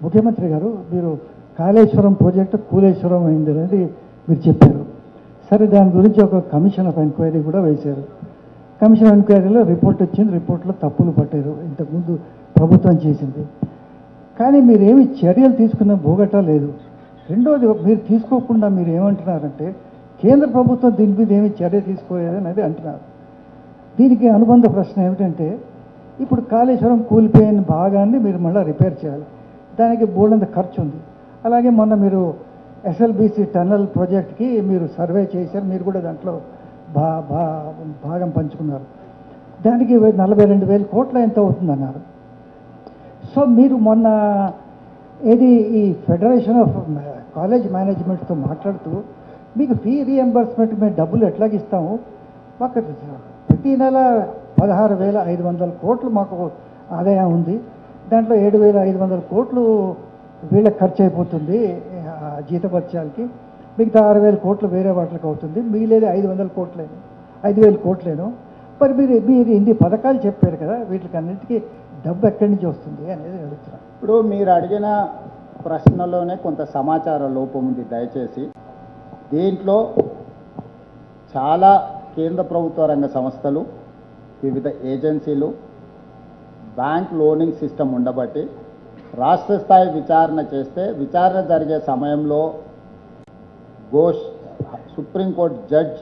ముఖ్యమంత్రి గారు మీరు కాళేశ్వరం ప్రాజెక్టు కూలేశ్వరం అయింది అనేది మీరు చెప్పారు. సరే, దాని గురించి ఒక కమిషన్ ఆఫ్ ఎంక్వైరీ కూడా వేశారు. కమిషన్ ఆఫ్ ఎంక్వైరీలో రిపోర్ట్ వచ్చింది. రిపోర్ట్లో తప్పులు పట్టారు, ఇంతకుముందు ప్రభుత్వం చేసింది. కానీ మీరేమి చర్యలు తీసుకున్న భూగట లేదు. రెండోది, మీరు తీసుకోకుండా మీరు ఏమంటున్నారంటే కేంద్ర ప్రభుత్వం దీని మీద ఏమి చర్య తీసుకోలేదనేది అంటున్నారు. దీనికి అనుబంధ ప్రశ్న ఏమిటంటే, ఇప్పుడు కాళేశ్వరం కూలిపోయిన భాగాన్ని మీరు మళ్ళీ రిపేర్ చేయాలి. దానికి బోల్డంత ఖర్చు ఉంది. అలాగే మొన్న మీరు ఎస్ఎల్బిసి టన్నల్ ప్రాజెక్ట్కి మీరు సర్వే చేశారు, మీరు కూడా దాంట్లో భాగం పంచుకున్నారు. దానికి 42,000 కోట్ల ఎంత అవుతుందన్నారు. సో మీరు మొన్న ఈ ఫెడరేషన్ ఆఫ్ కాలేజ్ మేనేజ్మెంట్తో మాట్లాడుతూ మీకు ఫీ రీఎంబర్స్మెంట్ మేము డబ్బులు ఎట్లాగిస్తాము, మాకు ప్రతి నెల 16,500 కోట్లు మాకు ఆదాయం ఉంది, దాంట్లో 7,500 కోట్లు వీళ్ళకి ఖర్చు అయిపోతుంది జీతపత్యాలకి, మిగతా 6,000 కోట్లు వేరే వాటికి అవుతుంది, మిగిలేదు 5,000 కోట్లేను. మరి మీరు ఇన్ని పథకాలు చెప్పారు కదా, వీటికి అన్నింటికీ డబ్బు ఎక్కడి నుంచి వస్తుంది అనేది అడుగుతున్నాను. ఇప్పుడు మీరు అడిగిన ప్రశ్నలోనే కొంత సమాచార లోపం ఉంది. దయచేసి దీంట్లో చాలా కేంద్ర ప్రభుత్వ రంగ సంస్థలు, వివిధ ఏజెన్సీలు, బ్యాంక్ లోనింగ్ సిస్టమ్ ఉండబట్టి రాష్ట్ర స్థాయి విచారణ చేస్తే విచారణ జరిగే సమయంలో సుప్రీంకోర్టు జడ్జ్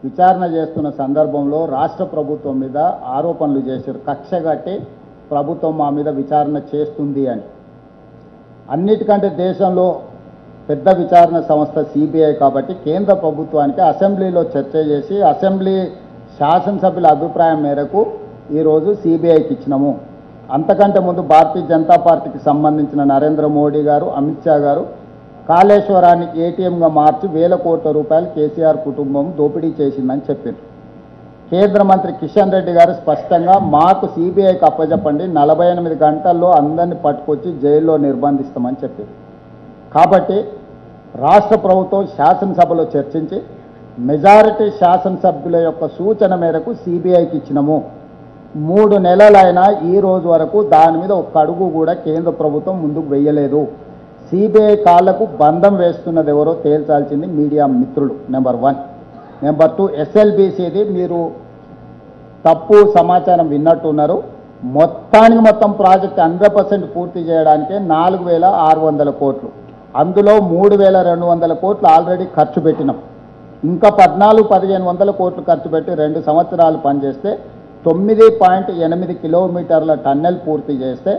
విచారణ చేస్తున్న సందర్భంలో రాష్ట్ర ప్రభుత్వం మీద ఆరోపణలు చేశారు. కక్షగట్టి ప్రభుత్వం మా మీద విచారణ చేస్తుంది అని. అన్నిటికంటే దేశంలో పెద్ద విచారణ సంస్థ సిబిఐ కాబట్టి కేంద్ర ప్రభుత్వానికి అసెంబ్లీలో చర్చ చేసి అసెంబ్లీ శాసనసభ్యుల అభిప్రాయం మేరకు ఈరోజు సిబిఐకి ఇచ్చినాము. అంతకంటే ముందు భారతీయ జనతా పార్టీకి సంబంధించిన నరేంద్ర మోడీ గారు, అమిత్ షా గారు కాళేశ్వరాన్ని ఏటీఎంగా మార్చి 1,000 కోట్ల రూపాయలు కేసీఆర్ కుటుంబం దోపిడీ చేసిందని చెప్పారు. కేంద్ర మంత్రి కిషన్ రెడ్డి గారు స్పష్టంగా మాకు సిబిఐకి అప్పచెప్పండి, 48 గంటల్లో అందరినీ పట్టుకొచ్చి జైల్లో నిర్బంధిస్తామని చెప్పారు. కాబట్టి రాష్ట్ర ప్రభుత్వం శాసనసభలో చర్చించి మెజారిటీ శాసనసభ్యుల యొక్క సూచన మేరకు సిబిఐకి ఇచ్చినాము. 3 నెలలైనా ఈ రోజు వరకు దాని మీద ఒక్క అడుగు కూడా కేంద్ర ప్రభుత్వం ముందుకు వెయ్యలేదు. సిబిఐ కాళ్లకు బంధం వేస్తున్నది ఎవరో తేల్చాల్సింది మీడియా మిత్రులు. నెంబర్ 1. నెంబర్ 2, ఎస్ఎల్బిసిది మీరు తప్పు సమాచారం విన్నట్టున్నారు. మొత్తం ప్రాజెక్ట్ 100% పూర్తి చేయడానికే 4,600 కోట్లు, అందులో 3,200 కోట్లు ఆల్రెడీ ఖర్చు పెట్టినాం. ఇంకా 1,400-1,500 కోట్లు ఖర్చు పెట్టి 2 సంవత్సరాలు పనిచేస్తే 9.8 కిలోమీటర్ల టన్నెల్ పూర్తి చేస్తే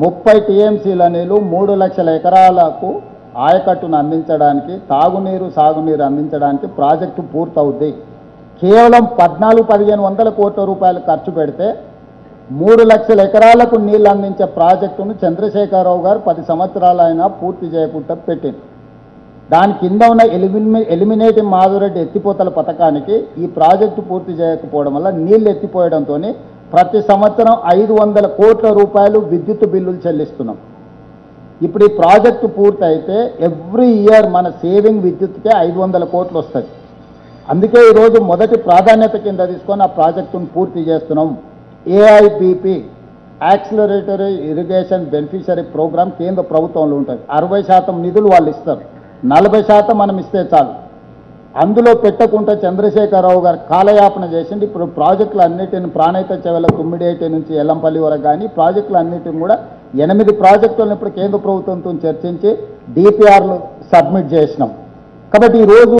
30 టీఎంసీల నీళ్లు 3 లక్షల ఎకరాలకు ఆయకట్టును అందించడానికి, తాగునీరు సాగునీరు అందించడానికి ప్రాజెక్టు పూర్తవుద్ది. కేవలం 1400-1500 కోట్ల రూపాయలు ఖర్చు పెడితే 3 లక్షల ఎకరాలకు నీళ్ళు అందించే ప్రాజెక్టును చంద్రశేఖరరావు గారు 10 సంవత్సరాలైనా పూర్తి చేయకుండా పెట్టింది. దాని కింద ఉన్న ఎలిమినేటింగ్ మాధురెడ్డి ఎత్తిపోతల పథకానికి ఈ ప్రాజెక్టు పూర్తి చేయకపోవడం వల్ల నీళ్లు ఎత్తిపోయడంతో ప్రతి సంవత్సరం 500 కోట్ల రూపాయలు విద్యుత్ బిల్లులు చెల్లిస్తున్నాం. ఇప్పుడు ఈ ప్రాజెక్టు పూర్తయితే ఎవ్రీ ఇయర్ మన సేవింగ్ విద్యుత్కే 500 కోట్లు వస్తుంది. అందుకే ఈరోజు మొదటి ప్రాధాన్యత కింద తీసుకొని ఆ ప్రాజెక్టును పూర్తి చేస్తున్నాం. ఏఐబిపి యాక్సిలరేటరీ ఇరిగేషన్ బెనిఫిషరీ ప్రోగ్రామ్ కేంద్ర ప్రభుత్వంలో ఉంటుంది. 60% నిధులు వాళ్ళు ఇస్తారు, 40% మనం ఇస్తే చాలు. అందులో పెట్టకుండా చంద్రశేఖరరావు గారు కాలయాపన చేసింది. ఇప్పుడు ప్రాజెక్టులు అన్నిటిని ప్రాణహిత చెవెల తుమ్మిడేటి నుంచి ఎల్లంపల్లి వరకు కానీ ప్రాజెక్టులు అన్నిటిని కూడా 8 ప్రాజెక్టులను ఇప్పుడు కేంద్ర ప్రభుత్వంతో చర్చించి డిపిఆర్లు సబ్మిట్ చేసినాం. కాబట్టి ఈరోజు